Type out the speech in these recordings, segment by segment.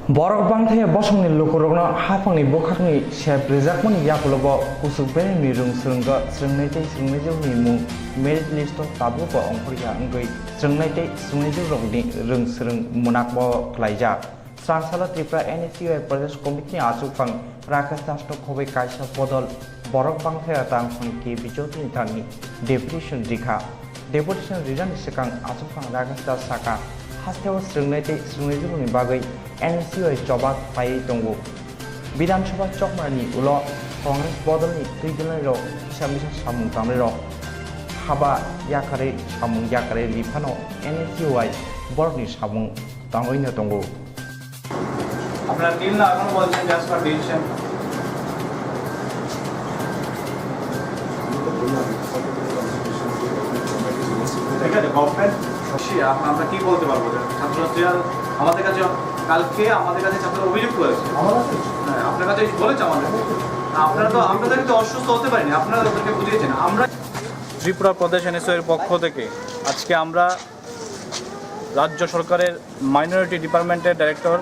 Borok bangthai bosongni lokorokno hapangni bokhakni shep rejakmani yakulobo kusukbeni ni rungsrungga srungnaitai srungnaijakni mung merit list tabu bo ongkhorya ngoi srungnaitai srungnaijak rungsrung munakbo khlaijak Sangsala Tripura NSUI Pradesh Committee Asufang Rakesh Das Khobai Kaisa Podol Borok bangthai tangfang ki bijotni thani deputation dikha deputation reason sekang Asufang Rakesh Das Saka Hastewa srungnaitai srungnaijak bagai NSUI Jobat Pai Tongo Bidam Sabha Chokmani Ulo Congress Bodolni Trijunai Ro Samisa Samung Tamre Ro Haba Yakare Samung Yakare Lipano NSUI Borni Samung Tangoina Tongo আপনার team না এখনো বলছেন just for decision ঠিক আছে government আমরা কি বলতে পারবো ছাত্রছাত্রীরা আমাদের কাছে কালকে আমাদের কাছে ছাত্ররা অভিযোগ করেছে হ্যাঁ আপনার কাছে বলেছে আমাদের আপনারা তো আপনাদেরকে তো অসুস্থ হতে পারেনি আপনারা ওদেরকে বুঝিয়েছেন আমরা ত্রিপুরা প্রদেশ এনএসইউ এর পক্ষ থেকে আজকে আমরা রাজ্য সরকারের মাইনরিটি ডিপার্টমেন্টের ডাইরেক্টর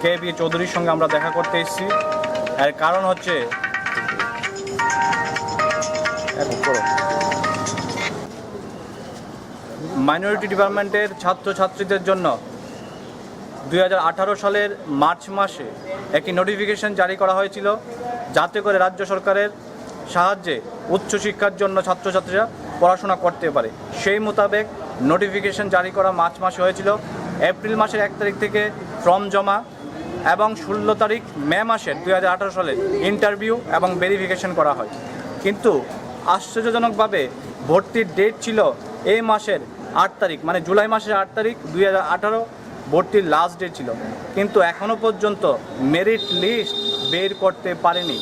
KB চৌধুরীর সঙ্গে আমরা দেখা করতে এসেছি এর কারণ হচ্ছে মাইনরিটি ডিপার্টমেন্টের ছাত্রছাত্রীদের জন্য 2018 সালের মার্চ মাসে একটি নোটিফিকেশন জারি করা হয়েছিল যাতে করে রাজ্য সরকারের সাহায্যে উচ্চশিক্ষার জন্য ছাত্রছাত্রীরা পড়াশোনা করতে পারে সেই মোতাবেক নোটিফিকেশন জারি করা মার্চ মাসে হয়েছিল এপ্রিল মাসের 1 তারিখ থেকে ফর্ম জমা এবং 16 তারিখ মে মাসের 2018 সালে ইন্টারভিউ এবং ভেরিফিকেশন করা হয় কিন্তু আশ্চর্যজনকভাবে ভর্তির ডেট ছিল এই মাসের 8 তারিখ মানে জুলাই মাসের 8 তারিখ 2018 ভর্তির লাস্ট ডেট ছিল কিন্তু এখনও পর্যন্ত মেরিট লিস্ট বের করতে পারেনি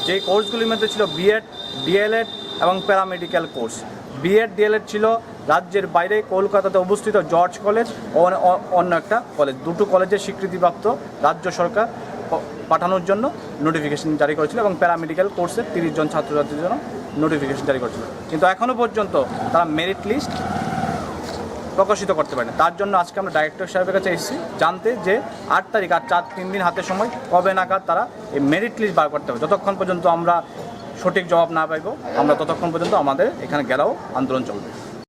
যে কোর্সগুলির মধ্যে ছিল বিএড ডিএলএড এবং প্যারামেডিক্যাল কোর্স বিএড ডিএলএড ছিল রাজ্যের বাইরে কলকাতাতে অবস্থিত জর্জ কলেজ ও অন্য একটা কলেজ দুটো কলেজের স্বীকৃতিপ্রাপ্ত রাজ্য সরকার পাঠানোর জন্য নোটিফিকেশন জারি করেছিল এবং প্যারামেডিক্যাল কোর্সের 30 জন ছাত্রছাত্রীর জন্য নোটিফিকেশন জারি করেছিল কিন্তু এখনও পর্যন্ত তারা মেরিট লিস্ট প্রকাশিত করতে পারেনি তার জন্য আজকে আমরা ডাইরেক্টর সাহেবের কাছে এসেছি জানতে যে 8 তারিখ আর 3 দিন হাতে সময় কবে নাগাদ তারা এই মেরিট লিস্ট বার করতে হবে যতক্ষণ পর্যন্ত আমরা সঠিক জবাব না পাইব আমরা ততক্ষণ পর্যন্ত আমাদের এখানে গেলেও আন্দোলন চলবে